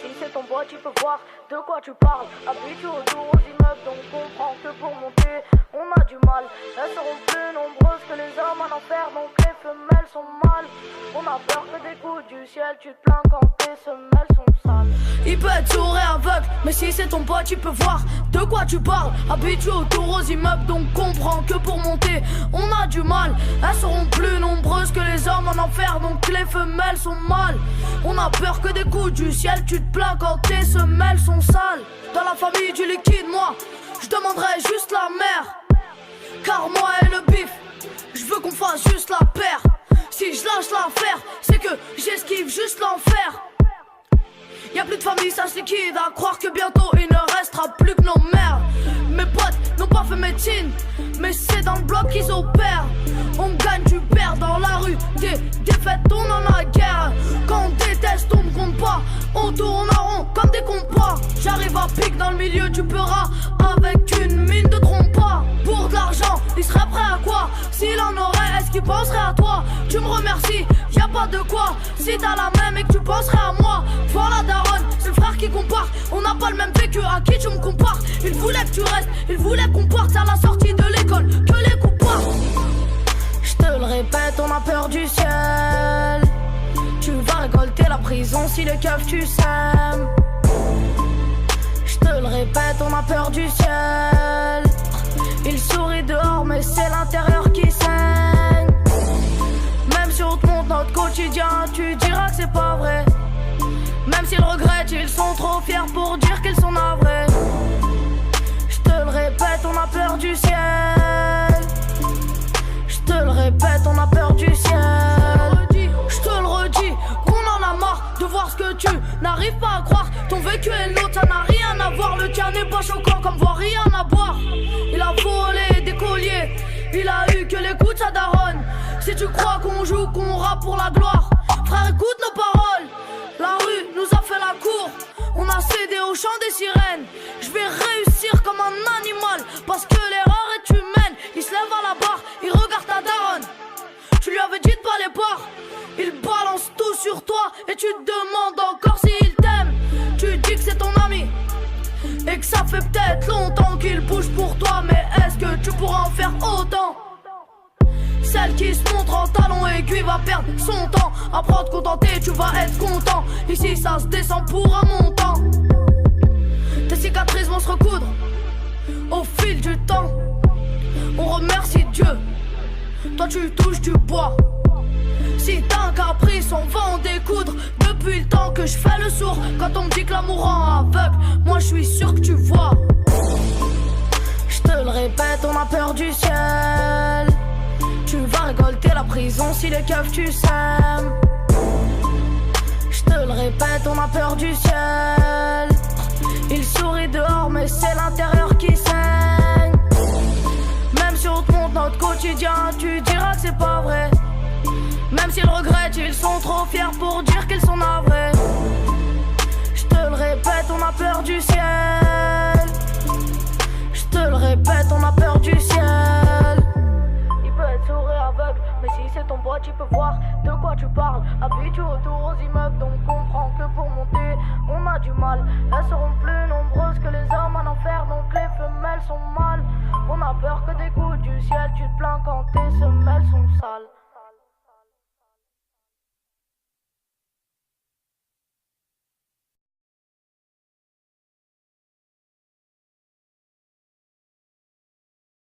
si c'est ton bois, tu peux voir de quoi tu parles. Habitué au tour aux immeubles, donc comprends que pour monter, on a du mal. Elles seront plus nombreuses que les hommes en enfer, donc les femelles sont mal. On a peur que des coups du ciel, tu te plains quand tes semelles sont sales. Il peut être sourd et aveugle, mais si c'est ton pote, tu peux voir de quoi tu parles. Habitué au tour aux immeubles, donc comprends que pour monter, on a du mal. Elles seront plus nombreuses que les hommes en enfer, donc les femelles sont mal. On a peur que des coups du ciel, tu te plains quand tes semelles sont sales. Dans la famille du liquide, moi, je demanderais juste la mère. Car moi et le bif, je veux qu'on fasse juste la paire. Si je lâche l'affaire, c'est que j'esquive juste l'enfer. Y'a plus de famille, ça se liquide. À croire que bientôt il ne restera plus que nos mères. Mes potes n'ont pas fait médecine, mais c'est dans le bloc qu'ils opèrent. On gagne, tu perds dans la rue. Des défaites, on en a guerre. Quand on déteste, on ne compte pas. On tourne en rond comme des compas. J'arrive à pic dans le milieu du peurat avec une mine de trompe-pas. Pour de l'argent, il serait prêt à quoi? S'il en aurait, est-ce qu'il penserait à toi? Tu me remercies, y'a pas de quoi. Si t'as la même et que tu penserais à moi. Voilà daronne, c'est le frère qui compare. On n'a pas le même vécu, à qui tu me compares? Il voulait que tu restes, il voulait qu'on parte à la sortie de l'école, que les coups partent. Je te le répète, on a peur du ciel. Tu vas récolter la prison si les keufs tu sèmes. Je te le répète, on a peur du ciel. Il sourit dehors mais c'est l'intérieur qui saigne. Même si on te montre notre quotidien, tu diras que c'est pas vrai. Même s'ils regrettent, ils sont trop fiers pour dire qu'ils sont navrés. Je te le répète, on a peur du ciel. Je te le répète, on a peur du ciel. Je te le redis, qu'on en a marre de voir ce que tu n'arrives pas à croire. Ton vécu et le nôtre, ça n'a rien à voir. Le tien n'est pas choquant comme voir rien à boire. Il a volé des colliers, il a eu que les coups de sa daronne. Si tu crois qu'on joue, qu'on rappe pour la gloire, frère, écoute nos paroles. La rue nous a fait la cour, on a cédé au chant des sirènes. Je vais réussir comme un animal, parce que l'erreur est humaine. Il se lève à la barre, il regarde ta daronne. Tu lui avais dit de pas les boire. Il balance tout sur toi et tu te demandes encore s'il t'aime. Tu dis que c'est ton ami et que ça fait peut-être longtemps qu'il bouge pour toi, mais est-ce que tu pourras en faire autant? Celle qui se montre en talons aiguilles va perdre son temps. Apprends à te contenter, tu vas être content. Ici ça se descend pour un montant. Tes cicatrices vont se recoudre au fil du temps. On remercie Dieu, toi tu touches du bois. Si t'as un caprice, on va en découdre. Depuis le temps que je fais le sourd, quand on me dit que l'amour rend aveugle, moi je suis sûr que tu vois. Je te le répète, on a peur du ciel. Tu vas récolter la prison si les keufs tu sèmes. Je te le répète, on a peur du ciel. Il sourit dehors mais c'est l'intérieur qui saigne. Même si on te montre notre quotidien, tu diras que c'est pas vrai. Même s'ils regrettent, ils sont trop fiers pour dire qu'ils sont navrés. Je te le répète, on a peur du ciel. Je te le répète, on a peur du ciel. Il peut être sourd et aveugle, mais si c'est ton pote, tu peux voir de quoi tu parles. Habitué autour aux immeubles, donc comprends que pour monter, on a du mal. Elles seront plus nombreuses que les hommes en enfer, donc les femelles sont mal. On a peur que des coups du ciel, tu te plains quand